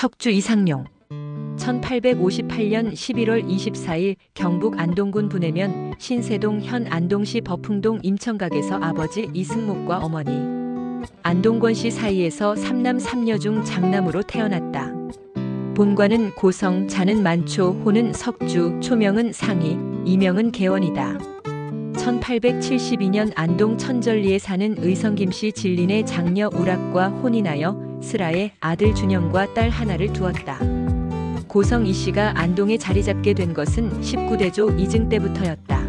석주 이상용. 1858년 11월 24일 경북 안동군 분해면 신세동 현 안동시 버풍동 임청각에서 아버지 이승목과 어머니 안동권씨 사이에서 3남 3녀 중 장남으로 태어났다. 본관은 고성, 자는 만초, 호는 석주, 초명은 상희, 이명은 개원이다. 1872년 안동 천절리에 사는 의성 김씨 진린의 장녀 우락과 혼인하여 슬하에 아들 준영과 딸 하나를 두었다. 고성 이씨가 안동에 자리잡게 된 것은 19대조 이증 때부터였다.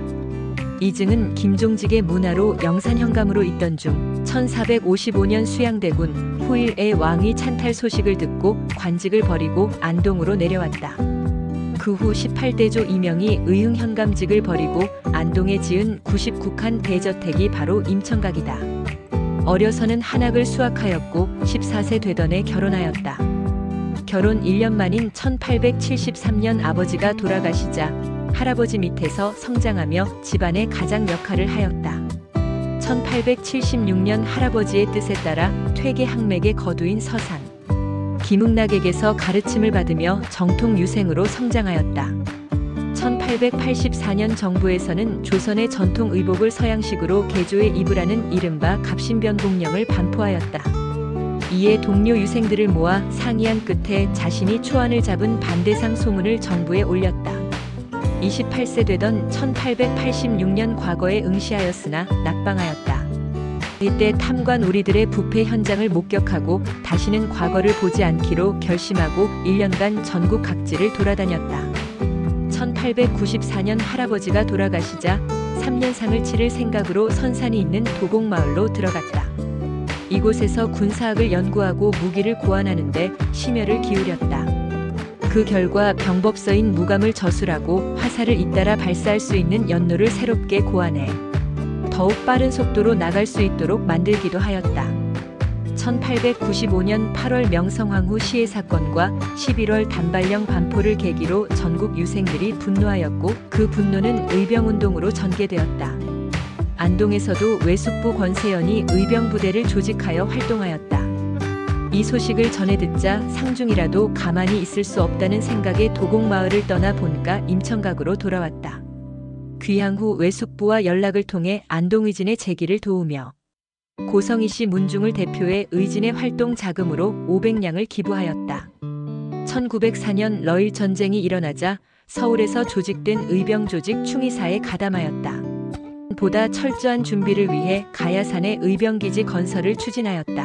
이증은 김종직의 문화로 영산현감으로 있던 중 1455년 수양대군 후일의 왕위 찬탈 소식을 듣고 관직을 버리고 안동으로 내려왔다. 그 후 18대조 이명이 의흥현감직을 버리고 안동에 지은 99칸 대저택이 바로 임청각이다. 어려서는 한학을 수학하였고 14세 되던 해 결혼하였다. 결혼 1년 만인 1873년 아버지가 돌아가시자 할아버지 밑에서 성장하며 집안의 가장 역할을 하였다. 1876년 할아버지의 뜻에 따라 퇴계 항맥의 거두인 서산 김흥락에게서 가르침을 받으며 정통 유생으로 성장하였다. 1884년 정부에서는 조선의 전통 의복을 서양식으로 개조해 입으라는 이른바 갑신변공령을 반포하였다. 이에 동료 유생들을 모아 상의한 끝에 자신이 초안을 잡은 반대상 소문을 정부에 올렸다. 28세 되던 1886년 과거에 응시하였으나 낙방하였다. 이때 탐관 우리들의 부패 현장을 목격하고 다시는 과거를 보지 않기로 결심하고 1년간 전국 각지를 돌아다녔다. 1894년 할아버지가 돌아가시자 3년상을 치를 생각으로 선산이 있는 도곡마을로 들어갔다. 이곳에서 군사학을 연구하고 무기를 고안하는 데 심혈을 기울였다. 그 결과 병법서인 무감을 저술하고 화살을 잇따라 발사할 수 있는 연노를 새롭게 고안해 더욱 빠른 속도로 나갈 수 있도록 만들기도 하였다. 1895년 8월 명성황후 시해 사건과 11월 단발령 반포를 계기로 전국 유생들이 분노하였고 그 분노는 의병운동으로 전개되었다. 안동에서도 외숙부 권세연이 의병부대를 조직하여 활동하였다. 이 소식을 전해 듣자 상중이라도 가만히 있을 수 없다는 생각에 도곡마을을 떠나 본가 임청각으로 돌아왔다. 귀향 후 외숙부와 연락을 통해 안동의진의 재기를 도우며 고성이씨 문중을 대표해 의진의 활동 자금으로 500냥을 기부하였다. 1904년 러일 전쟁이 일어나자 서울에서 조직된 의병 조직 충의사에 가담하였다. 보다 철저한 준비를 위해 가야산에 의병기지 건설을 추진하였다.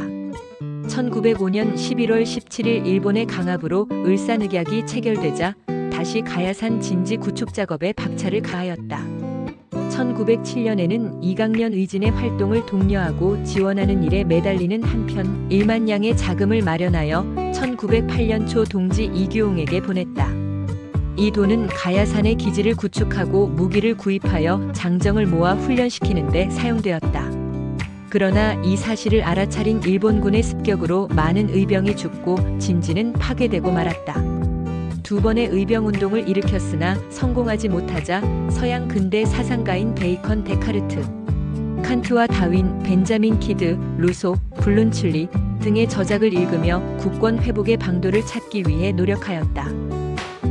1905년 11월 17일 일본의 강압으로 을사늑약이 체결되자 다시 가야산 진지 구축 작업에 박차를 가하였다. 1907년에는 이강년 의진의 활동을 독려하고 지원하는 일에 매달리는 한편 1만 냥의 자금을 마련하여 1908년 초 동지 이규홍에게 보냈다. 이 돈은 가야산의 기지를 구축하고 무기를 구입하여 장정을 모아 훈련시키는 데 사용되었다. 그러나 이 사실을 알아차린 일본군의 습격으로 많은 의병이 죽고 진지는 파괴되고 말았다. 두 번의 의병운동을 일으켰으나 성공하지 못하자 서양 근대 사상가인 베이컨 데카르트, 칸트와 다윈, 벤자민 키드, 루소, 블룬출리 등의 저작을 읽으며 국권 회복의 방도를 찾기 위해 노력하였다.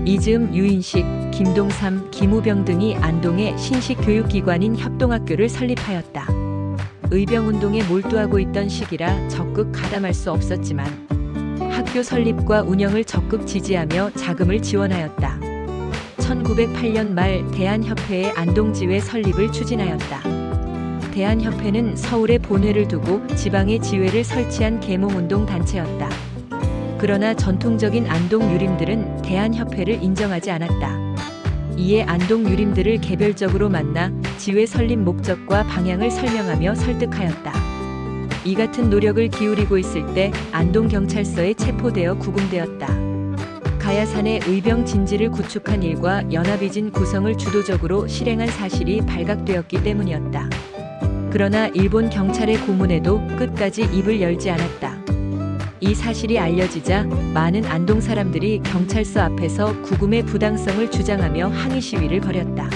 이즈음, 유인식, 김동삼, 김우병 등이 안동의 신식교육기관인 협동학교를 설립하였다. 의병운동에 몰두하고 있던 시기라 적극 가담할 수 없었지만 학교 설립과 운영을 적극 지지하며 자금을 지원하였다. 1908년 말 대한협회의 안동지회 설립을 추진하였다. 대한협회는 서울에 본회를 두고 지방에 지회를 설치한 계몽운동 단체였다. 그러나 전통적인 안동 유림들은 대한협회를 인정하지 않았다. 이에 안동 유림들을 개별적으로 만나 지회 설립 목적과 방향을 설명하며 설득하였다. 이 같은 노력을 기울이고 있을 때 안동경찰서에 체포되어 구금되었다. 가야산의 의병 진지를 구축한 일과 연합의진 구성을 주도적으로 실행한 사실이 발각되었기 때문이었다. 그러나 일본 경찰의 고문에도 끝까지 입을 열지 않았다. 이 사실이 알려지자 많은 안동 사람들이 경찰서 앞에서 구금의 부당성을 주장하며 항의 시위를 벌였다.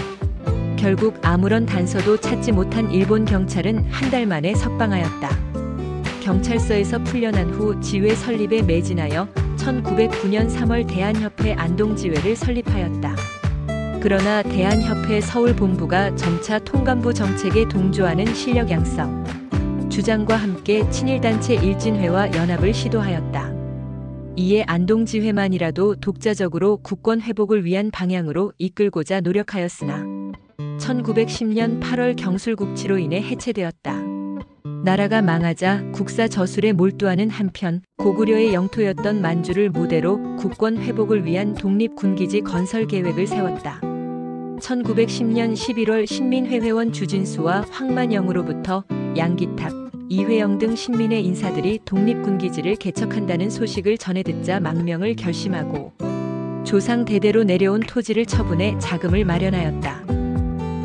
결국 아무런 단서도 찾지 못한 일본 경찰은 한 달 만에 석방하였다. 경찰서에서 풀려난 후 지회 설립에 매진하여 1909년 3월 대한협회 안동지회를 설립하였다. 그러나 대한협회 서울본부가 점차 통감부 정책에 동조하는 실력 양성 주장과 함께 친일단체 일진회와 연합을 시도하였다. 이에 안동지회만이라도 독자적으로 국권 회복을 위한 방향으로 이끌고자 노력하였으나 1910년 8월 경술국치로 인해 해체되었다. 나라가 망하자 국사 저술에 몰두하는 한편 고구려의 영토였던 만주를 무대로 국권 회복을 위한 독립군기지 건설 계획을 세웠다. 1910년 11월 신민회 회원 주진수와 황만영으로부터 양기탁, 이회영 등 신민의 인사들이 독립군기지를 개척한다는 소식을 전해 듣자 망명을 결심하고 조상 대대로 내려온 토지를 처분해 자금을 마련하였다.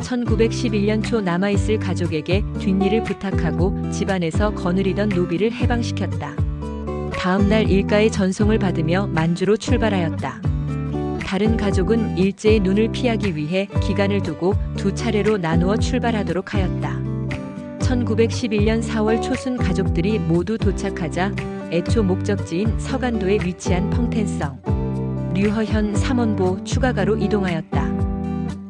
1911년 초 남아있을 가족에게 뒷일을 부탁하고 집안에서 거느리던 노비를 해방시켰다. 다음 날 일가의 전송을 받으며 만주로 출발하였다. 다른 가족은 일제의 눈을 피하기 위해 기간을 두고 두 차례로 나누어 출발하도록 하였다. 1911년 4월 초순 가족들이 모두 도착하자 애초 목적지인 서간도에 위치한 펑텐성, 류허현 삼원보 추가가로 이동하였다.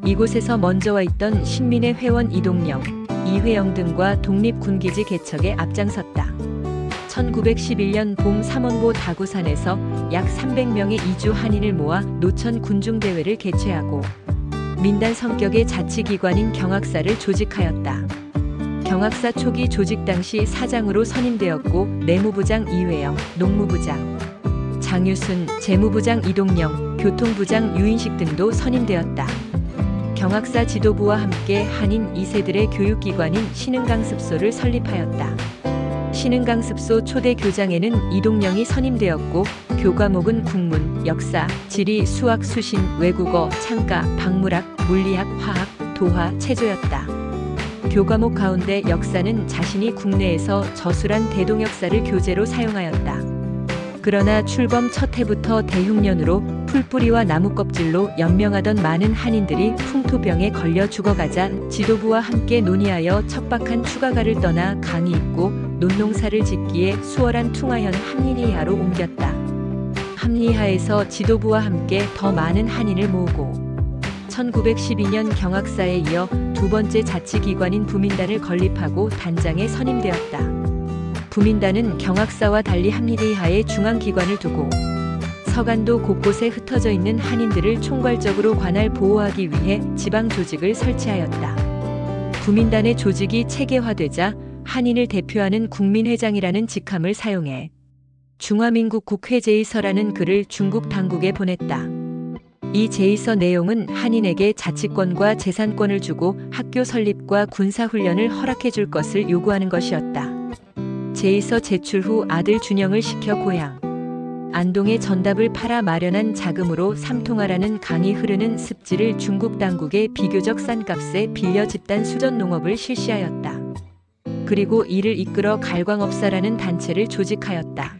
이곳에서 먼저 와 있던 신민의 회원 이동영, 이회영 등과 독립군기지 개척에 앞장섰다. 1911년 봄 삼원보 다구산에서 약 300명의 이주 한인을 모아 노천 군중대회를 개최하고 민단 성격의 자치기관인 경학사를 조직하였다. 경학사 초기 조직 당시 사장으로 선임되었고 내무부장 이회영, 농무부장 장유순, 재무부장 이동영, 교통부장 유인식 등도 선임되었다. 경학사 지도부와 함께 한인 2세들의 교육기관인 신흥강습소를 설립하였다. 신흥강습소 초대 교장에는 이동영이 선임되었고 교과목은 국문, 역사, 지리, 수학, 수신, 외국어, 창가, 박물학, 물리학, 화학, 도화, 체조였다. 교과목 가운데 역사는 자신이 국내에서 저술한 대동역사를 교재로 사용하였다. 그러나 출범 첫 해부터 대흉년으로 풀뿌리와 나무껍질로 연명하던 많은 한인들이 풍토병에 걸려 죽어가자 지도부와 함께 논의하여 척박한 추가가를 떠나 강이 있고 논농사를 짓기에 수월한 퉁하현 함리하로 옮겼다. 함리하에서 지도부와 함께 더 많은 한인을 모으고 1912년 경학사에 이어 두 번째 자치기관인 부민단을 건립하고 단장에 선임되었다. 부민단은 경학사와 달리 함리하에 중앙기관을 두고 서간도 곳곳에 흩어져 있는 한인들을 총괄적으로 관할 보호하기 위해 지방 조직을 설치하였다. 부민단의 조직이 체계화되자 한인을 대표하는 국민회장이라는 직함을 사용해 중화민국 국회제의서라는 글을 중국 당국에 보냈다. 이 제의서 내용은 한인에게 자치권과 재산권을 주고 학교 설립과 군사훈련을 허락해 줄 것을 요구하는 것이었다. 제의서 제출 후 아들 준영을 시켜 고향 안동의 전답을 팔아 마련한 자금으로 삼통하라는 강이 흐르는 습지를 중국 당국에 비교적 싼 값에 빌려 집단 수전 농업을 실시하였다. 그리고 이를 이끌어 갈광업사라는 단체를 조직하였다.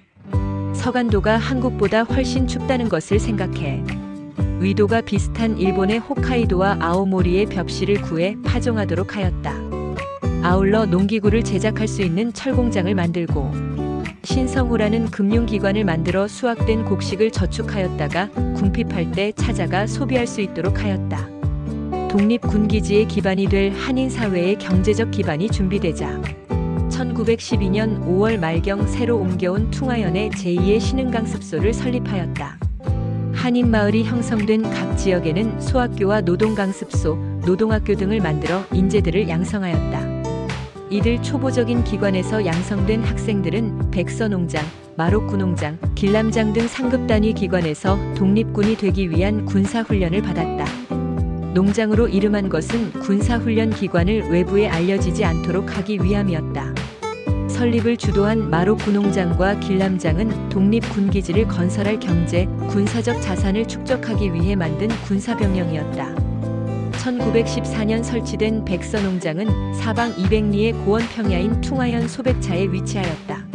서간도가 한국보다 훨씬 춥다는 것을 생각해 위도가 비슷한 일본의 홋카이도와 아오모리의 벽실을 구해 파종하도록 하였다. 아울러 농기구를 제작할 수 있는 철공장을 만들고 신성호라는 금융기관을 만들어 수확된 곡식을 저축하였다가 궁핍할 때 찾아가 소비할 수 있도록 하였다. 독립군기지의 기반이 될 한인사회의 경제적 기반이 준비되자 1912년 5월 말경 새로 옮겨온 퉁하현의 제2의 신흥강습소를 설립하였다. 한인마을이 형성된 각 지역에는 소학교와 노동강습소, 노동학교 등을 만들어 인재들을 양성하였다. 이들 초보적인 기관에서 양성된 학생들은 백서농장, 마록구농장, 길람장 등 상급 단위 기관에서 독립군이 되기 위한 군사훈련을 받았다. 농장으로 이름한 것은 군사훈련 기관을 외부에 알려지지 않도록 하기 위함이었다. 설립을 주도한 마록구농장과 길람장은 독립군기지를 건설할 경제, 군사적 자산을 축적하기 위해 만든 군사병영이었다. 1914년 설치된 백서농장은 사방 200리의 고원평야인 퉁하현 소백차에 위치하였다.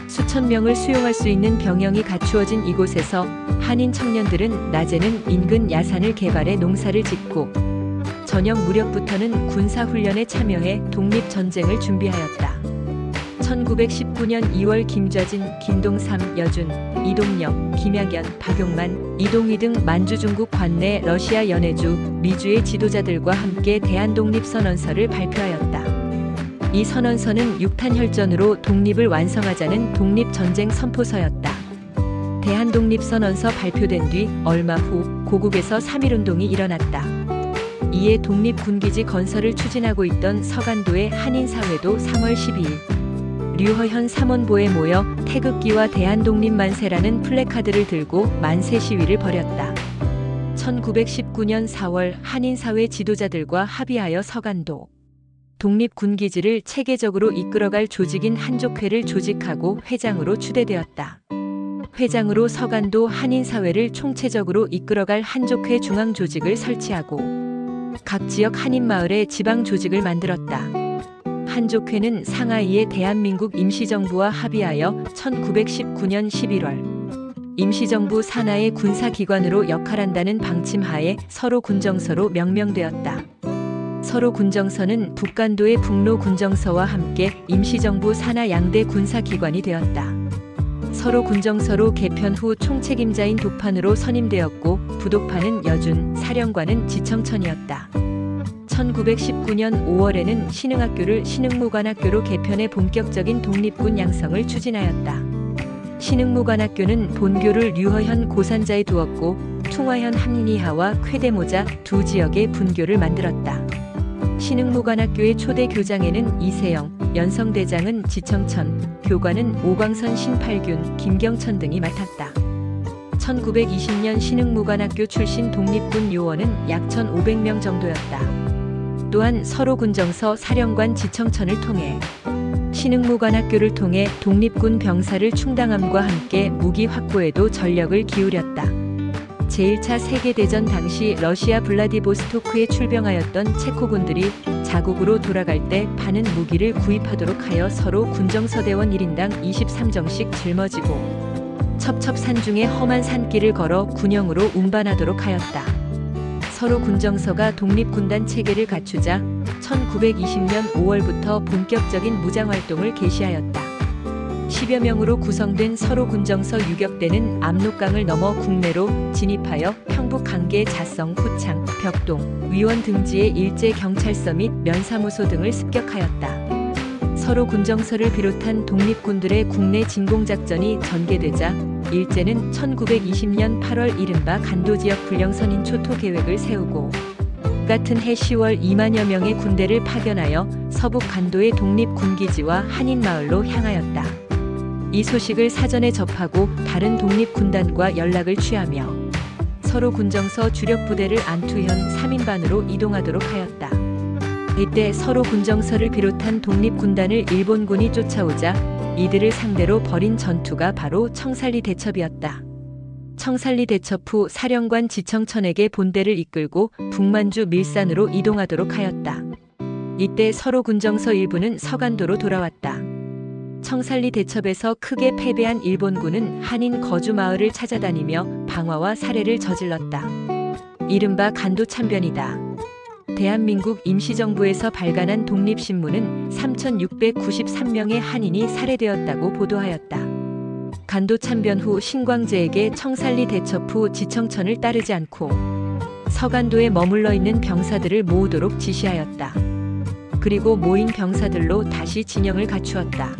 수천 명을 수용할 수 있는 병영이 갖추어진 이곳에서 한인 청년들은 낮에는 인근 야산을 개발해 농사를 짓고 저녁 무렵부터는 군사훈련에 참여해 독립전쟁을 준비하였다. 1919년 2월 김좌진, 김동삼, 여준, 이동영, 김학연, 박용만, 이동희 등 만주 중국 관내 러시아 연해주, 미주의 지도자들과 함께 대한독립선언서를 발표하였다. 이 선언서는 6탄 혈전으로 독립을 완성하자는 독립전쟁 선포서였다. 대한독립선언서 발표된 뒤 얼마 후 고국에서 3.1운동이 일어났다. 이에 독립군기지 건설을 추진하고 있던 서간도의 한인사회도 3월 12일 류허현 삼원보에 모여 태극기와 대한독립만세라는 플래카드를 들고 만세 시위를 벌였다. 1919년 4월 한인사회 지도자들과 합의하여 서간도 독립군기지를 체계적으로 이끌어갈 조직인 한족회를 조직하고 회장으로 추대되었다. 회장으로 서간도 한인사회를 총체적으로 이끌어갈 한족회 중앙조직을 설치하고 각 지역 한인마을에 지방조직을 만들었다. 한족회는 상하이의 대한민국 임시정부와 합의하여 1919년 11월 임시정부 산하의 군사기관으로 역할한다는 방침하에 서로군정서로 명명되었다. 서로군정서는 북간도의 북로군정서와 함께 임시정부 산하 양대 군사기관이 되었다. 서로군정서로 개편 후 총책임자인 독판으로 선임되었고 부독판은 여준, 사령관은 지청천이었다. 1919년 5월에는 신흥학교를 신흥무관학교로 개편해 본격적인 독립군 양성을 추진하였다. 신흥무관학교는 본교를 류허현 고산자에 두었고 퉁화현 함리하와 쾌대모자 두 지역에 분교를 만들었다. 신흥무관학교의 초대 교장에는 이세영, 연성대장은 지청천, 교관은 오광선 신팔균, 김경천 등이 맡았다. 1920년 신흥무관학교 출신 독립군 요원은 약 1,500명 정도였다. 또한 서로군정서 사령관 지청천을 통해 신흥무관학교를 통해 독립군 병사를 충당함과 함께 무기 확보에도 전력을 기울였다. 제1차 세계대전 당시 러시아 블라디보스토크에 출병하였던 체코군들이 자국으로 돌아갈 때 파는 무기를 구입하도록 하여 서로 군정서대원 1인당 23정씩 짊어지고 첩첩산중의 험한 산길을 걸어 군영으로 운반하도록 하였다. 서로 군정서가 독립군단 체계를 갖추자 1920년 5월부터 본격적인 무장활동을 개시하였다. 10여 명으로 구성된 서로 군정서 유격대는 압록강을 넘어 국내로 진입하여 평북 강계 자성, 후창, 벽동, 위원 등지의 일제 경찰서 및 면사무소 등을 습격하였다. 서로 군정서를 비롯한 독립군들의 국내 진공작전이 전개되자 일제는 1920년 8월 이른바 간도지역 불령선인 초토 계획을 세우고 같은 해 10월 2만여 명의 군대를 파견하여 서북 간도의 독립군기지와 한인마을로 향하였다. 이 소식을 사전에 접하고 다른 독립군단과 연락을 취하며 서로 군정서 주력 부대를 안투현 3인반으로 이동하도록 하였다. 이때 서로 군정서를 비롯한 독립군단을 일본군이 쫓아오자 이들을 상대로 벌인 전투가 바로 청살리 대첩이었다. 청살리 대첩 후 사령관 지청천에게 본대를 이끌고 북만주 밀산으로 이동하도록 하였다. 이때 서로 군정서 일부는 서간도로 돌아왔다. 청살리 대첩에서 크게 패배한 일본군은 한인 거주 마을을 찾아다니며 방화와 살해를 저질렀다. 이른바 간도 참변이다. 대한민국 임시정부에서 발간한 독립신문은 3,693명의 한인이 살해되었다고 보도하였다. 간도 참변 후 신광재에게 청살리 대첩 후 지청천을 따르지 않고 서간도에 머물러 있는 병사들을 모으도록 지시하였다. 그리고 모인 병사들로 다시 진영을 갖추었다.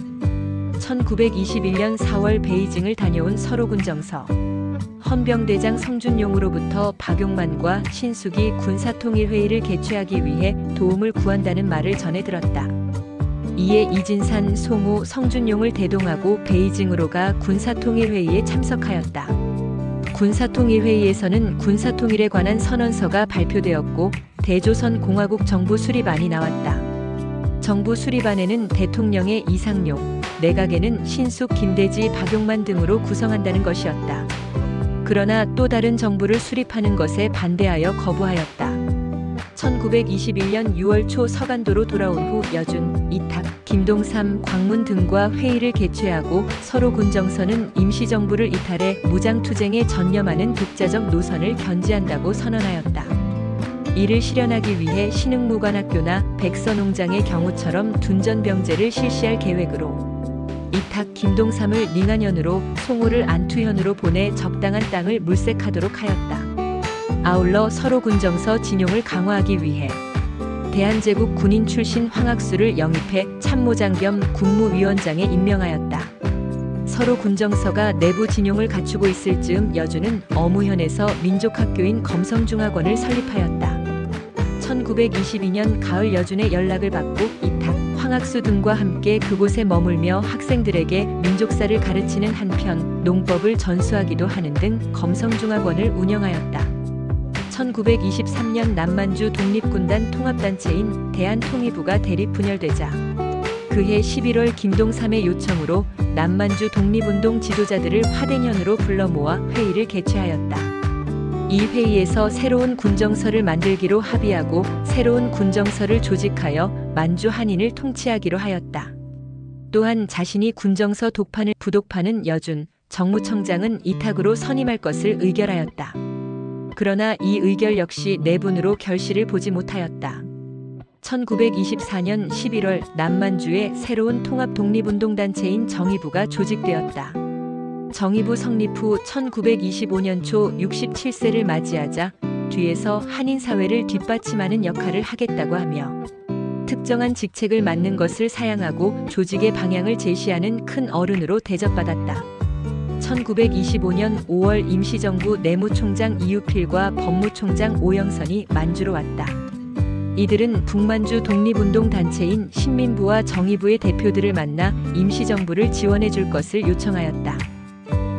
1921년 4월 베이징을 다녀온 서로군정서 헌병대장 성준용으로부터 박용만과 신숙이 군사통일회의를 개최하기 위해 도움을 구한다는 말을 전해 들었다. 이에 이진산, 송우, 성준용을 대동하고 베이징으로 가 군사통일회의에 참석하였다. 군사통일회의에서는 군사통일에 관한 선언서가 발표되었고 대조선 공화국 정부 수립안이 나왔다. 정부 수립안에는 대통령의 이상용, 내각에는 신숙, 김대지, 박용만 등으로 구성한다는 것이었다. 그러나 또 다른 정부를 수립하는 것에 반대하여 거부하였다. 1921년 6월 초 서간도로 돌아온 후 여준, 이탁, 김동삼, 광문 등과 회의를 개최하고 서로 군정서는 임시정부를 이탈해 무장투쟁에 전념하는 독자적 노선을 견지한다고 선언하였다. 이를 실현하기 위해 신흥무관학교나 백서농장의 경우처럼 둔전병제를 실시할 계획으로 이탁 김동삼을 닝안현으로 송호를 안투현으로 보내 적당한 땅을 물색하도록 하였다. 아울러 서로 군정서 진용을 강화하기 위해 대한제국 군인 출신 황학수를 영입해 참모장 겸 국무위원장에 임명하였다. 서로 군정서가 내부 진용을 갖추고 있을 즈음 여주는 어무현에서 민족학교인 검성중학원을 설립하였다. 1922년 가을 여준의 연락을 받고 이탁, 황학수 등과 함께 그곳에 머물며 학생들에게 민족사를 가르치는 한편 농법을 전수하기도 하는 등 검성중학원을 운영하였다. 1923년 남만주 독립군단 통합단체인 대한통일부가 대립 분열되자 그해 11월 김동삼의 요청으로 남만주 독립운동 지도자들을 화대년으로 불러 모아 회의를 개최하였다. 이 회의에서 새로운 군정서를 만들기로 합의하고 새로운 군정서를 조직하여 만주 한인을 통치하기로 하였다. 또한 자신이 군정서 독판을 부독파는 여준 정무청장은 이탁으로 선임할 것을 의결하였다. 그러나 이 의결 역시 내분으로 결실을 보지 못하였다. 1924년 11월 남만주에 새로운 통합 독립운동단체인 정의부가 조직되었다. 정의부 성립 후 1925년 초 67세를 맞이하자 뒤에서 한인사회를 뒷받침하는 역할을 하겠다고 하며 특정한 직책을 맡는 것을 사양하고 조직의 방향을 제시하는 큰 어른으로 대접받았다. 1925년 5월 임시정부 내무총장 이유필과 법무총장 오영선이 만주로 왔다. 이들은 북만주 독립운동단체인 신민부와 정의부의 대표들을 만나 임시정부를 지원해 줄 것을 요청하였다.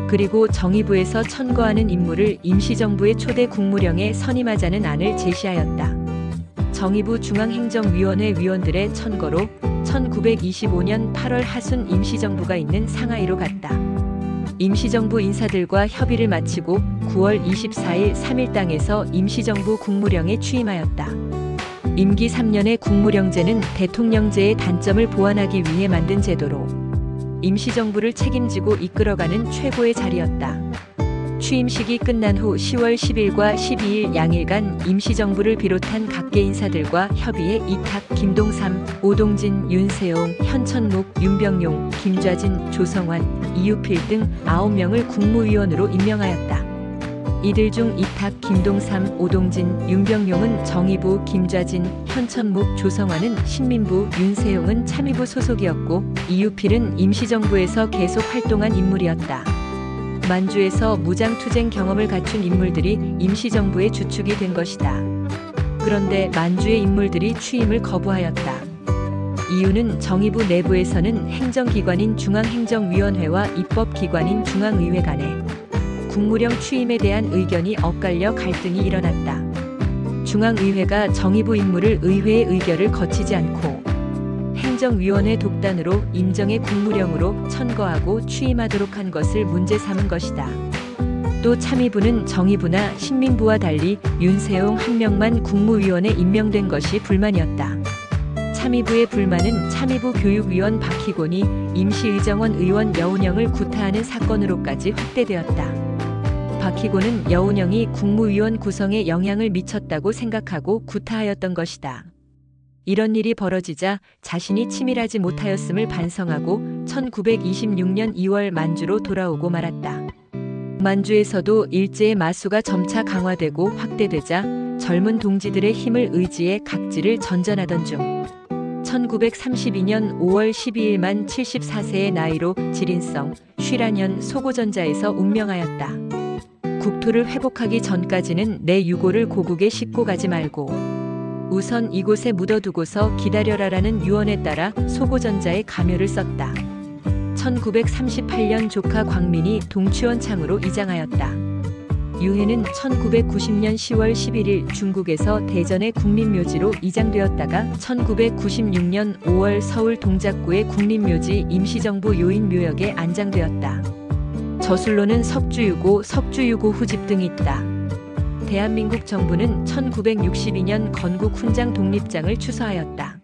그리고 정의부에서 천거하는 인물을 임시정부의 초대 국무령에 선임하자는 안을 제시하였다. 정의부 중앙행정위원회 위원들의 천거로 1925년 8월 하순 임시정부가 있는 상하이로 갔다. 임시정부 인사들과 협의를 마치고 9월 24일 3일당에서 임시정부 국무령에 취임하였다. 임기 3년의 국무령제는 대통령제의 단점을 보완하기 위해 만든 제도로 임시정부를 책임지고 이끌어가는 최고의 자리였다. 취임식이 끝난 후 10월 10일과 12일 양일간 임시정부를 비롯한 각계 인사들과 협의해 이탁, 김동삼, 오동진, 윤세용, 현천묵, 윤병용, 김좌진, 조성환, 이유필 등 9명을 국무위원으로 임명하였다. 이들 중 이탁, 김동삼, 오동진, 윤병용은 정의부, 김좌진, 현천묵, 조성환은 신민부, 윤세용은 참의부 소속이었고 이유필은 임시정부에서 계속 활동한 인물이었다. 만주에서 무장투쟁 경험을 갖춘 인물들이 임시정부의 주축이 된 것이다. 그런데 만주의 인물들이 취임을 거부하였다. 이유는 정의부 내부에서는 행정기관인 중앙행정위원회와 입법기관인 중앙의회 간에 국무령 취임에 대한 의견이 엇갈려 갈등이 일어났다. 중앙의회가 정의부 인물을 의회의 의결을 거치지 않고 행정위원회 독단으로 임정의 국무령으로 천거하고 취임하도록 한 것을 문제 삼은 것이다. 또 참의부는 정의부나 신민부와 달리 윤세용 한 명만 국무위원에 임명된 것이 불만이었다. 참의부의 불만은 참의부 교육위원 박희곤이 임시의정원 의원 여운형을 구타하는 사건으로까지 확대되었다. 박희곤은 여운형이 국무위원 구성에 영향을 미쳤다고 생각하고 구타하였던 것이다. 이런 일이 벌어지자 자신이 치밀하지 못하였음을 반성하고 1926년 2월 만주로 돌아오고 말았다. 만주에서도 일제의 마수가 점차 강화되고 확대되자 젊은 동지들의 힘을 의지해 각지를 전전하던 중 1932년 5월 12일만 74세의 나이로 지린성, 쉬라년 소고전자에서 운명하였다. 국토를 회복하기 전까지는 내 유고를 고국에 싣고 가지 말고 우선 이곳에 묻어두고서 기다려라라는 유언에 따라 소고전자에 가묘를 썼다. 1938년 조카 광민이 동취원창으로 이장하였다. 유해는 1990년 10월 11일 중국에서 대전의 국립묘지로 이장되었다가 1996년 5월 서울 동작구의 국립묘지 임시정부 요인묘역에 안장되었다. 저술로는 석주유고, 석주유고 후집 등이 있다. 대한민국 정부는 1962년 건국 훈장 독립장을 추서하였다.